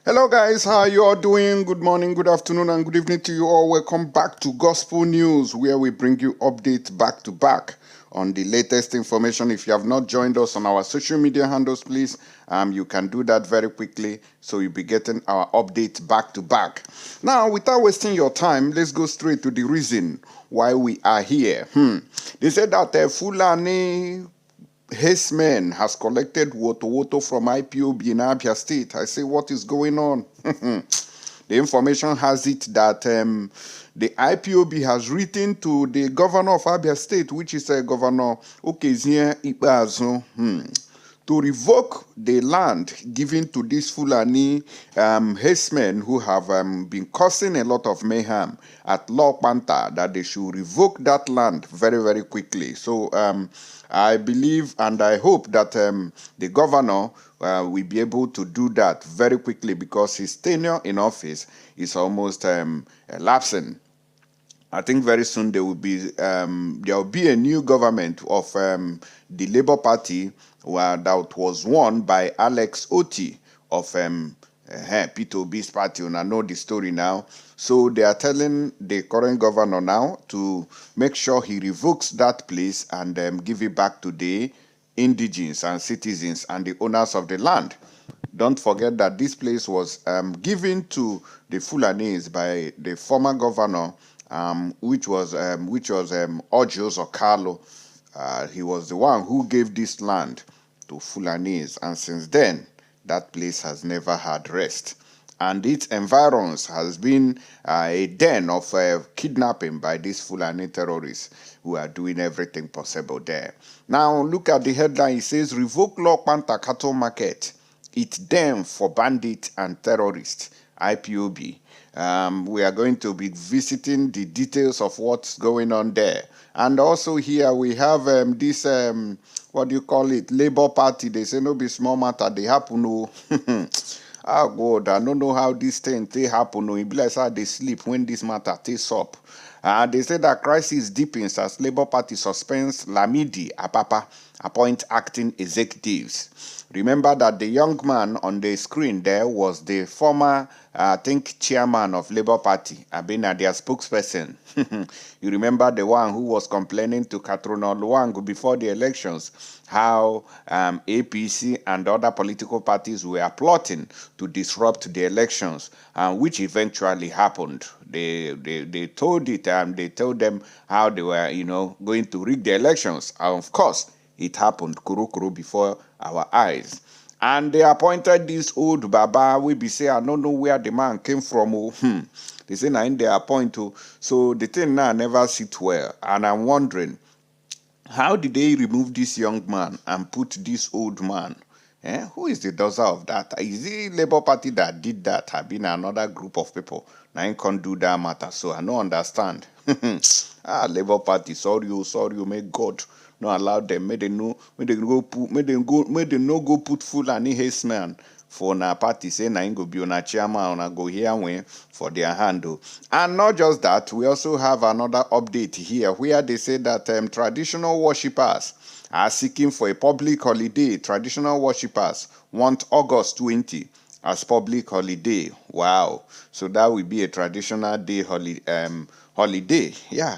Hello guys, how are you all doing? Good morning, good afternoon, and good evening to you all. Welcome back to Gospel News, where we bring you updates back to back on the latest information. If you have not joined us on our social media handles, please, you can do that very quickly, so you'll be getting our update back to back. Now, without wasting your time, let's go straight to the reason why we are here. They said that Fulani Hessman has collected woto from IPOB in Abia State. I say, what is going on? The information has it that the IPOB has written to the governor of Abia State, which is Governor Okezie Ikpeazu, to revoke the land given to these Fulani herdsmen who have been causing a lot of mayhem at Lokpanta, that they should revoke that land very, very quickly. So I believe and I hope that the governor will be able to do that very quickly, because his tenure in office is almost elapsing. I think very soon there will be a new government of the Labour Party that was won by Alex Oti of P2B's party, and I know the story now. So they are telling the current governor now to make sure he revokes that place and give it back to the indigenes and citizens and the owners of the land. Don't forget that this place was given to the Fulanese by the former governor, which was Ojos or Carlo. He was the one who gave this land to Fulanese, and since then that place has never had rest, and its environs has been a den of kidnapping by these Fulani terrorists who are doing everything possible there. Now look at the headline. It says, revoke Lokpanta cattle market, it's den for bandits and terrorists, IPOB. We are going to be visiting the details of what's going on there. And also here we have this, what do you call it, Labour Party. They say no be small matter, they happen. Oh, God, I don't know how this thing they happen. No, it be like how they sleep when this matter takes up. They say that crisis deepens as Labour Party suspends Lamidi Apapa, appoint acting executives. Remember that the young man on the screen there was the former, I think, chairman of Labour Party, Abina, their spokesperson. You remember the one who was complaining to Katrona Luangu before the elections how APC and other political parties were plotting to disrupt the elections, which eventually happened. They told it, they told them how they were, going to rig the elections. And of course, it happened kuru before our eyes. And they appointed this old Baba. We be say, I don't know where the man came from. They say, now in they appoint. So the thing now never sit well. And I'm wondering, how did they remove this young man and put this old man? Who is the dozer of that? Is it Labour Party that did that? Have been another group of people. Now I can't do that matter. So I don't understand. Labour Party, sorry, may God no allow them. May they no go put Fulani herdsmen for na party. Say na go be on a chairman and go here when for their handle. And not just that, we also have another update here where they say that traditional worshippers are seeking for a public holiday. Traditional worshippers want August 20 as public holiday. Wow. So that will be a traditional day holiday. Yeah.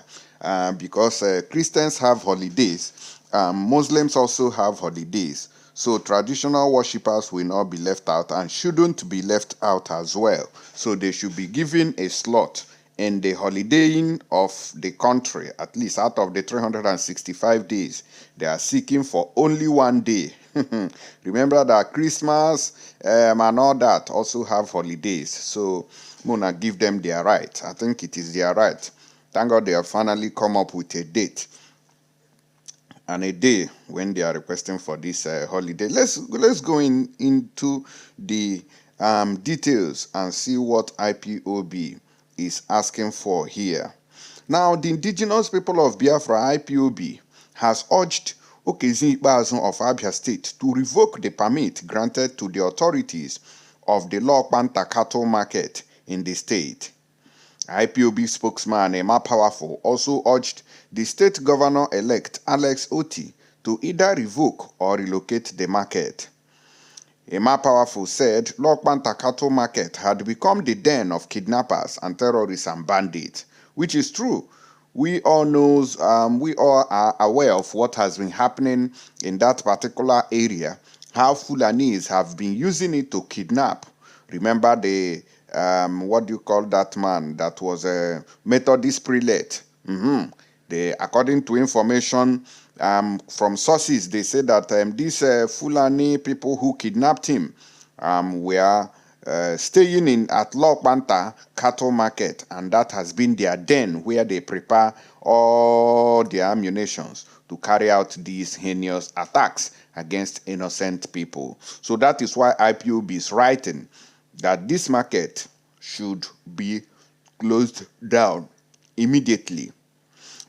Because Christians have holidays. Muslims also have holidays. So traditional worshippers will not be left out and shouldn't be left out as well. So they should be given a slot in the holidaying of the country. At least out of the 365 days, they are seeking for only one day. Remember that Christmas and all that also have holidays. So Mona give them their right. I think it is their right. Thank God they have finally come up with a date and a day when they are requesting for this holiday. Let's go into the details and see what IPOB is asking for here. Now, the indigenous people of Biafra, IPOB, has urged Okezie Ikpeazu of Abia State to revoke the permit granted to the authorities of the Lokpanta cattle market in the state. IPOB spokesman Emma Powerful also urged the state governor-elect Alex Oti to either revoke or relocate the market. Emma Powerful said Lokpanta cattle market had become the den of kidnappers and terrorists and bandits, which is true. We all are aware of what has been happening in that particular area, how Fulanis have been using it to kidnap. Remember the, what do you call that man that was a Methodist prelate? According to information from sources, they say that these Fulani people who kidnapped him were staying at Lokpanta cattle market, and that has been their den where they prepare all their ammunitions to carry out these heinous attacks against innocent people. So that is why IPOB is writing that this market should be closed down immediately.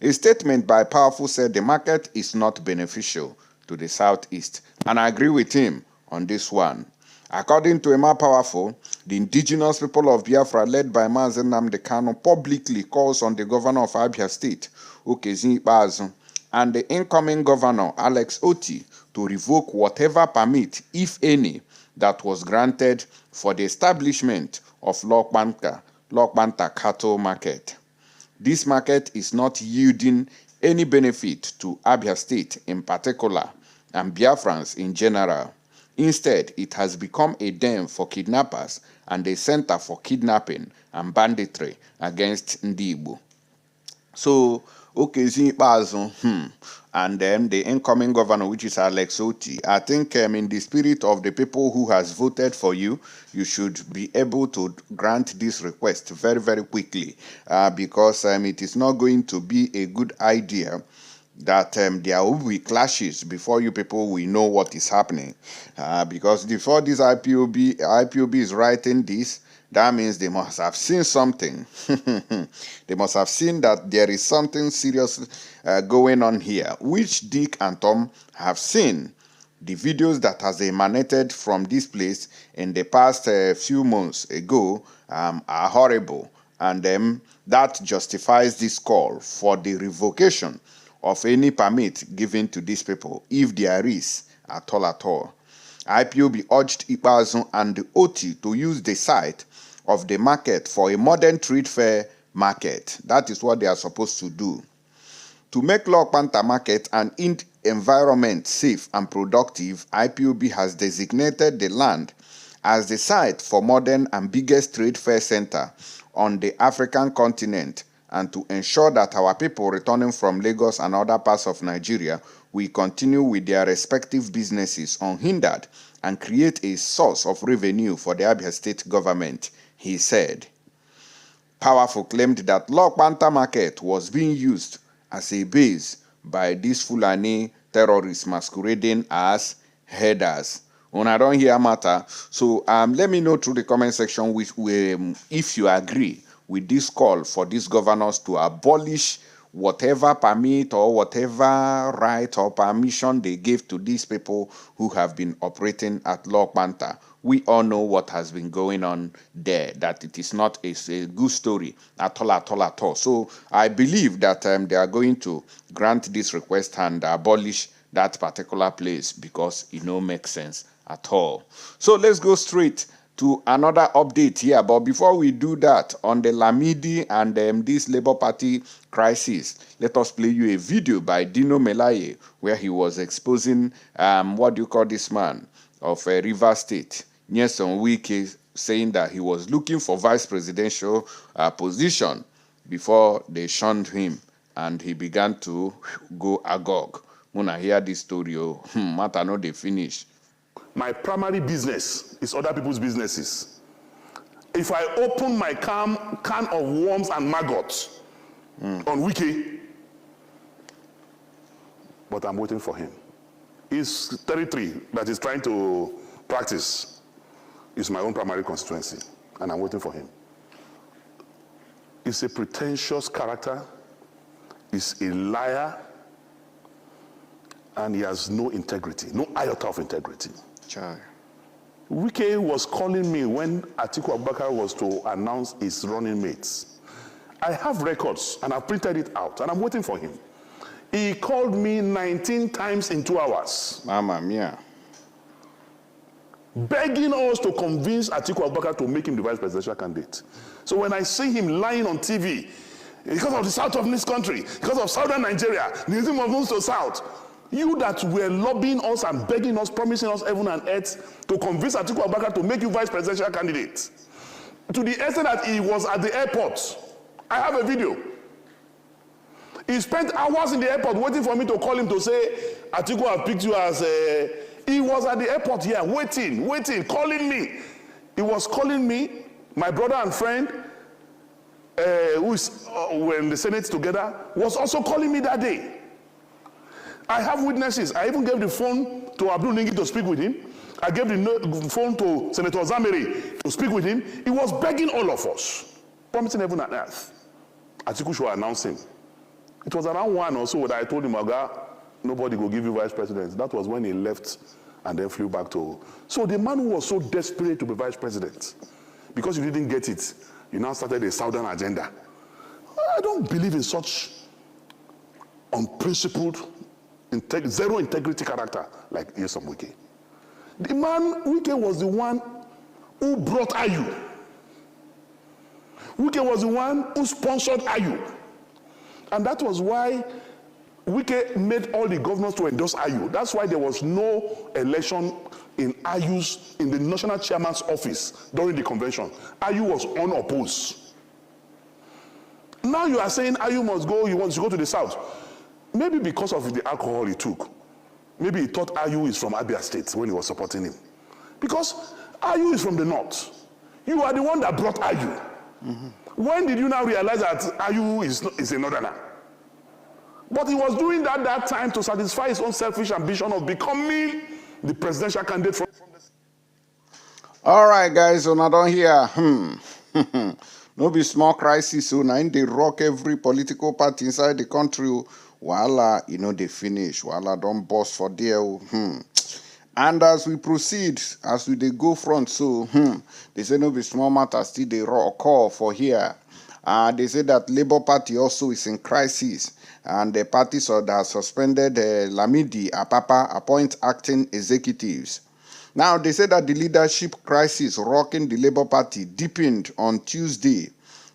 A statement by Powerful said the market is not beneficial to the southeast, and I agree with him on this one. According to Emma Powerful, the indigenous people of Biafra, led by Mazen Nnamdi Kanu, publicly calls on the governor of Abia State, Okezie Ikpeazu, and the incoming governor, Alex Oti, to revoke whatever permit, if any, that was granted for the establishment of Lokpanta cattle market. This market is not yielding any benefit to Abia State in particular and Biafrans in general. Instead, it has become a den for kidnappers and a center for kidnapping and banditry against Ndi Igbo. So, Okezie Ikpeazu, and then the incoming governor, which is Alex Oti, I think in the spirit of the people who has voted for you, you should be able to grant this request very, very quickly, because it is not going to be a good idea that there will be clashes before you people will know what is happening. Because before this IPOB is writing this, that means they must have seen something. They must have seen that there is something serious going on here, which Dick and Tom have seen. The videos that has emanated from this place in the past few months ago are horrible, and that justifies this call for the revocation of any permit given to these people, if there is at all. IPOB urged Ikpeazu and the Oti to use the site of the market for a modern trade fair market. That is what they are supposed to do. To make Lokpanta market and environment safe and productive, IPOB has designated the land as the site for modern and biggest trade fair center on the African continent, and to ensure that our people returning from Lagos and other parts of Nigeria will continue with their respective businesses unhindered and create a source of revenue for the Abia State government, he said. Powerful claimed that Lokpanta market was being used as a base by these Fulani terrorists masquerading as headers. When I don't hear matter, so let me know through the comment section if you agree with this call for these governors to abolish whatever permit or whatever right or permission they gave to these people who have been operating at Lokpanta. We all know what has been going on there, that it is not a good story at all. So I believe that they are going to grant this request and abolish that particular place because it don't make sense at all. So let's go straight to another update here. But before we do that, on the Lamidi and this Labour Party crisis, let us play you a video by Dino Melaye where he was exposing, what do you call this man, of Rivers State, Nyesom Wike, saying that he was looking for vice presidential position before they shunned him and he began to go agog. When I hear this story, matter no they finish. My primary business is other people's businesses. If I open my can of worms and maggots on Wike, but I'm waiting for him. His territory that he's trying to practice is my own primary constituency, and I'm waiting for him. He's a pretentious character, he's a liar, and he has no integrity, no iota of integrity. Chai. Wike was calling me when Atiku Abubakar was to announce his running mates. I have records, and I've printed it out, and I'm waiting for him. He called me 19 times in 2 hours. Mamma mia. begging us to convince Atiku Abubakar to make him the vice presidential candidate. So when I see him lying on TV, because of the south of this country, because of southern Nigeria, the reason moves to south, you that were lobbying us and begging us, promising us heaven and earth to convince Atiku Abubakar to make you vice presidential candidate, to the extent that he was at the airport. I have a video. He spent hours in the airport waiting for me to call him to say, Atiku, I've picked you as a... He was at the airport here, waiting, calling me. He was calling me, my brother and friend, who is were in the Senate together, was also calling me that day. I have witnesses. I even gave the phone to Abdul Ningi to speak with him. I gave the phone to Senator Zameri to speak with him. He was begging all of us, promising heaven and earth. Atiku should announce him. It was around 1 or so that I told him, Oga, nobody will give you vice president. That was when he left and then flew back to... So the man who was so desperate to be vice president, because you didn't get it, you now started a southern agenda. I don't believe in such unprincipled, zero integrity character like Nyesom Wike. The man, Wike, was the one who brought Ayu. Wike was the one who sponsored Ayu. And that was why Wike made all the governors to endorse Ayu. That's why there was no election in Ayu's, in the national chairman's office during the convention. Ayu was unopposed. Now you are saying Ayu must go, you want to go to the south. Maybe because of the alcohol he took. Maybe he thought Ayu is from Abia State when he was supporting him. Because Ayu is from the north. You are the one that brought Ayu. Mm-hmm. When did you now realize that Ayu is a northerner? But he was doing that time to satisfy his own selfish ambition of becoming the presidential candidate from the... All right, guys, so now don't hear. No be small crisis, so now they rock every political party inside the country. Voila, you know they finish. Voila, don't boss for there. And as we proceed, as we they go front, so they say no be small matter, still they raw call for here. They say that Labour Party also is in crisis, and the party that suspended Lamidi Apapa appoint acting executives. Now they say that the leadership crisis rocking the Labour Party deepened on Tuesday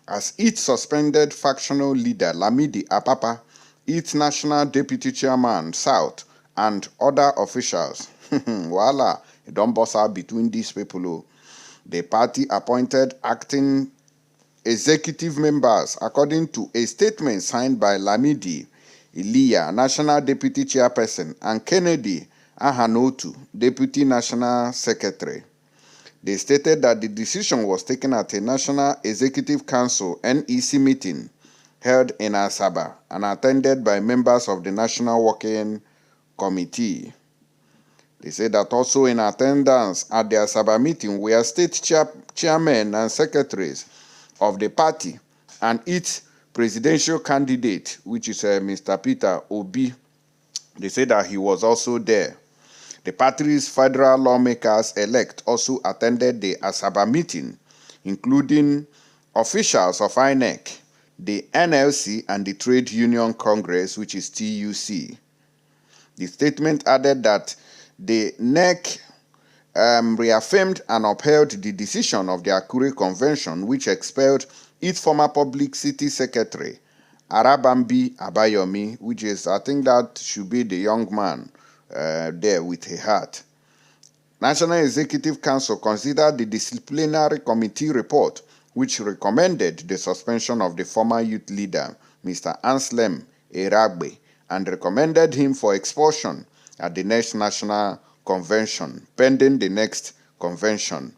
as its suspended factional leader Lamidi Apapa, its national deputy chairman South, and other officials. Voila, it don't boss out between these people. The party appointed acting executive members according to a statement signed by Lamidi Iliya, national deputy chairperson, and Kennedy Ahanotu, deputy national secretary. They stated that the decision was taken at a National Executive Council NEC meeting held in Asaba and attended by members of the National Working Committee. They said that also in attendance at the Asaba meeting were state chairmen and secretaries of the party and its presidential candidate, which is Mr. Peter Obi. They said that he was also there. The party's federal lawmakers-elect also attended the Asaba meeting, including officials of INEC, the NLC, and the Trade Union Congress, which is TUC. The statement added that the NEC reaffirmed and upheld the decision of the Akure Convention, which expelled its former publicity secretary, Arabambi Abayomi, which is, I think that should be the young man there with a hat. National Executive Council considered the disciplinary committee report, which recommended the suspension of the former youth leader, Mr. Anselm Eragbe, and recommended him for expulsion at the next national convention, pending the next convention.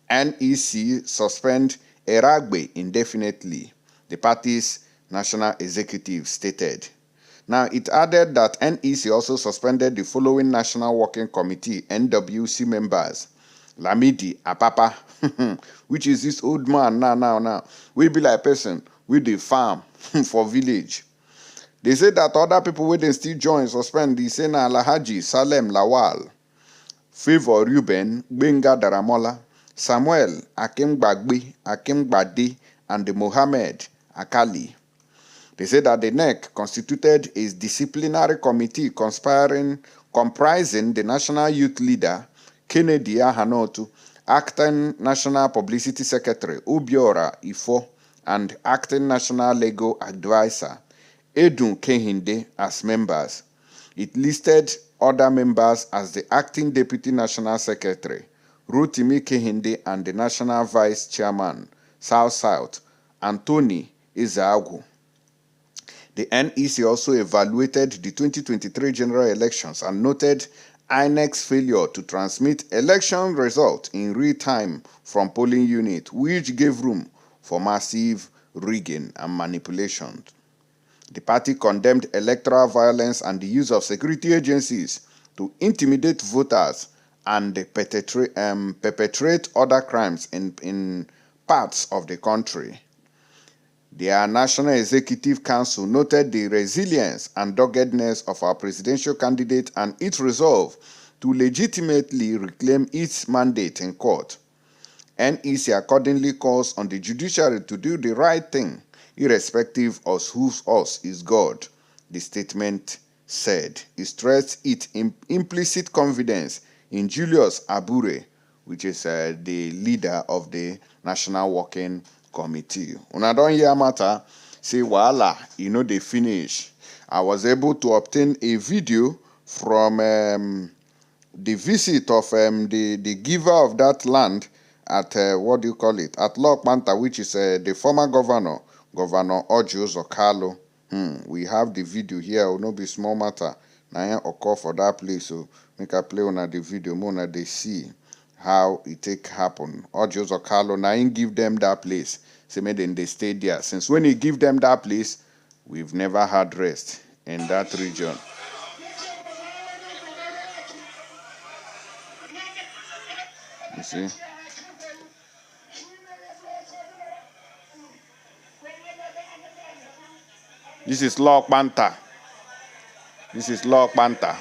NEC suspend Eragbe indefinitely, the party's national executive stated. Now, it added that NEC also suspended the following National Working Committee, NWC members: Lamidi Apapa, which is this old man now. We be like person with the farm for village. They say that other people wey still join suspend. They say na Alhaji Salem Lawal, Favor Ruben, Benga Daramola, Samuel Akim Gbade, and the Mohammed Akali. They say that the NEC constituted a disciplinary committee comprising the national youth leader, Kennedy Ahanotu, Acting National Publicity Secretary Ubiora Ifo, and Acting National Legal Advisor Edun Kehinde as members. It listed other members as the Acting Deputy National Secretary Rotimi Kehinde and the National Vice Chairman South Anthony Ezeagwu. The NEC also evaluated the 2023 general elections and noted INEC's failure to transmit election results in real time from polling units, which gave room for massive rigging and manipulation. The party condemned electoral violence and the use of security agencies to intimidate voters and perpetrate other crimes in parts of the country. Their National Executive Council noted the resilience and doggedness of our presidential candidate and its resolve to legitimately reclaim its mandate in court. NEC accordingly calls on the judiciary to do the right thing, irrespective of whose us is God, the statement said. It stressed its implicit confidence in Julius Abure, which is the leader of the National Working Committee. Una don hear matter, say wahala, they finish. I was able to obtain a video from the visit of the giver of that land at, at Lokpanta, which is the former governor, Governor Okalo. We have the video here, will not be small matter. Now I call for that place, so make a play on the video, more they see how it take happen. Okalo, now he give them that place. Say made them they stay there. Since when he give them that place, we've never had rest in that region. You see? This is Lokpanta. This is Lokpanta.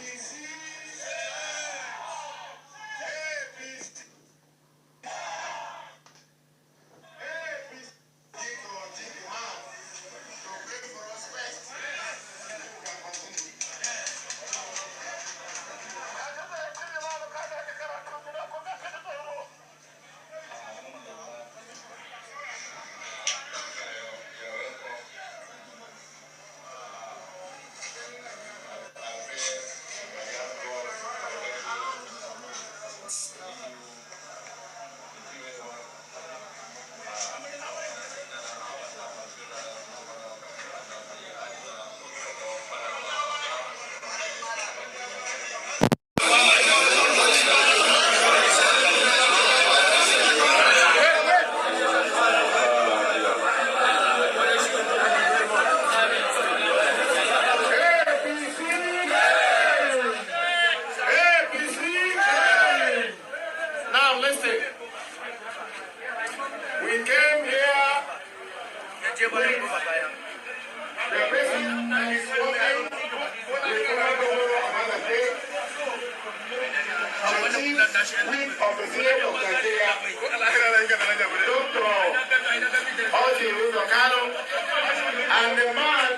And the man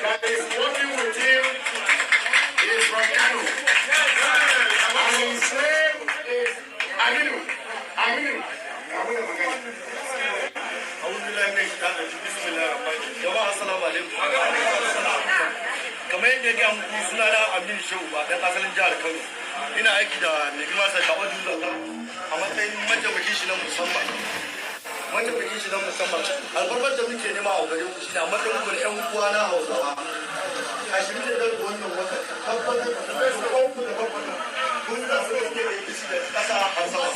that is working with him is from Kano. And his name is Aminu. Kamar yadda ya muku suna na Aminu Shehu ba ɗan asalin jihar Kano. Ina aiki da Nigima Sakawa Dutsen a matsayin mataimakin shi na musamman. Albarbar da muke nema a gare ku shi ne a matsayin ku da ƴan uwa na Hausawa. A shirin da zai wannan wata tabbatar da zai su ƙwanku da babbata kun da su ke da yake da ƙasa Hausawa.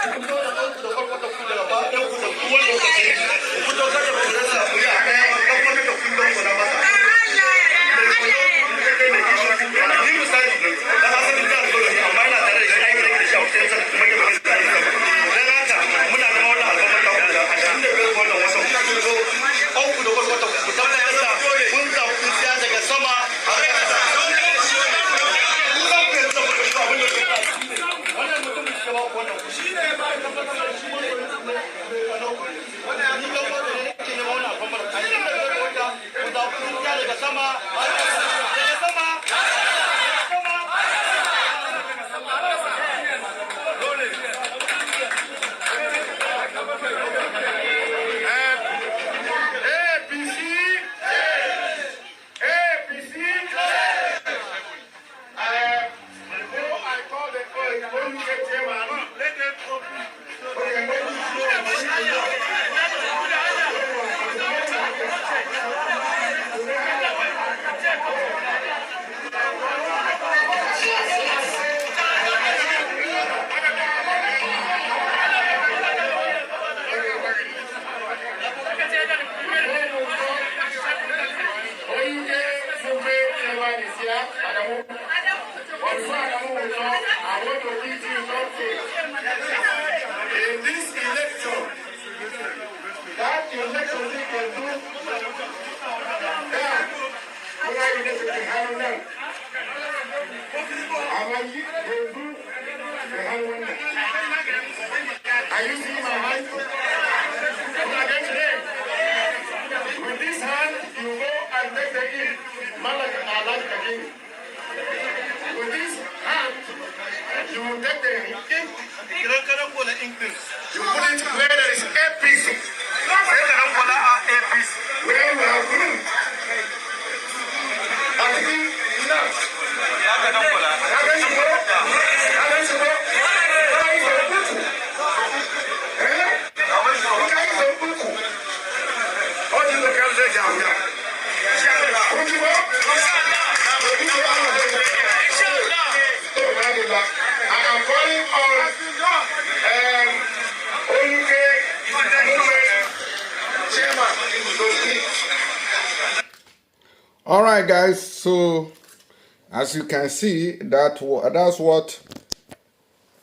Kun zo da ƙwanku da babbata ku da ba ɗan ku da kuwa lokaci. Ku ɗaukar da ku da samu ya ɗaya ba tabbatar da kun don ku na masa. Ni misali da asalin jihar Kano ne amma ina tare da shi aiki da shi a wajen sa kuma da ba su da dan haka muna da wannan al'amari da ku da a cikin da bai wannan wasan so ku da kwata ku tabbatar da kun da kun tsaya daga sama wannan mutum da ke ba ku wannan ku shi ne ba tabbatar da shi wannan ni ga wanda ne ke ne wannan al'amari a cikin da bai ku da kun tsaya daga sama daga sama Are you seeing my hand? With this hand, you go and take the ink. With this hand, you will take the ink. You put it where there is APC. Where we have room. I think enough. I am calling on All right, guys. So, as you can see, that's what.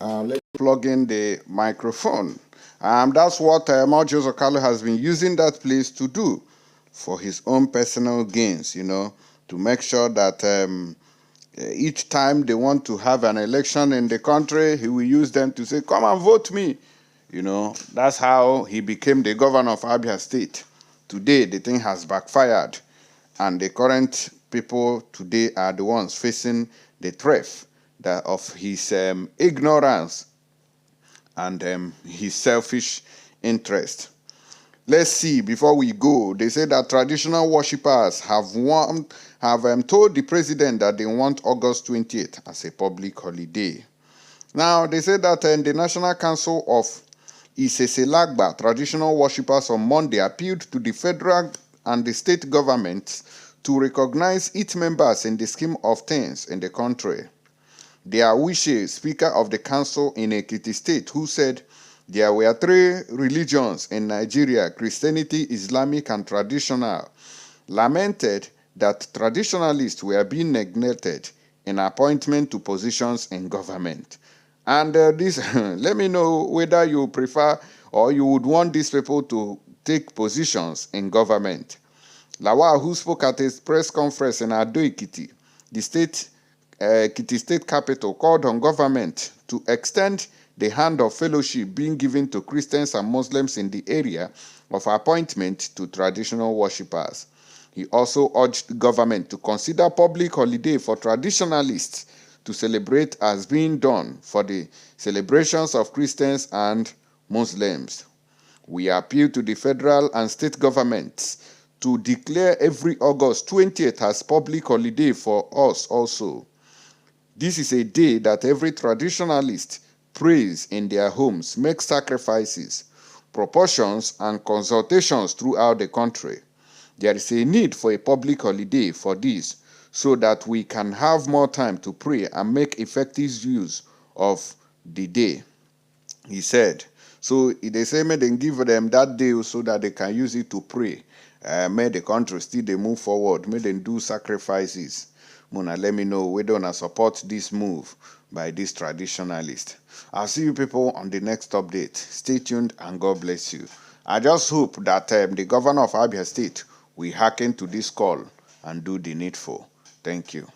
Let's plug in the microphone. That's what Majo Zokalo has been using that place to do for his own personal gains. You know, to make sure that each time they want to have an election in the country, he will use them to say, "Come and vote me." You know, that's how he became the governor of Abia State. Today, the thing has backfired, and the current people today are the ones facing the threat of his ignorance and his selfish interest. Let's see, before we go, they say that traditional worshippers have told the president that they want August 20th as a public holiday. Now, they say that the National Council of Iseselagba traditional worshippers on Monday appealed to the federal and the state governments to recognize its members in the scheme of things in the country. Their Wike, Speaker of the Council in Ekiti State, who said there were three religions in Nigeria, Christianity, Islamic, and traditional, lamented that traditionalists were being neglected in appointment to positions in government. And let me know whether you prefer or you would want these people to take positions in government. Lawal, who spoke at a press conference in Ado Ekiti, the Ekiti State capital, called on government to extend the hand of fellowship being given to Christians and Muslims in the area of appointment to traditional worshippers. He also urged the government to consider public holiday for traditionalists to celebrate as being done for the celebrations of Christians and Muslims. We appeal to the federal and state governments to declare every August 20th as public holiday for us also. This is a day that every traditionalist prays in their homes, makes sacrifices, proportions, and consultations throughout the country. There is a need for a public holiday for this so that we can have more time to pray and make effective use of the day, he said. So they say may they give them that day so that they can use it to pray. May the country still they move forward. May they do sacrifices. Mona, let me know whether I support this move by this traditionalist. I'll see you people on the next update. Stay tuned and God bless you. I just hope that the governor of Abia State will hearken to this call and do the needful. Thank you.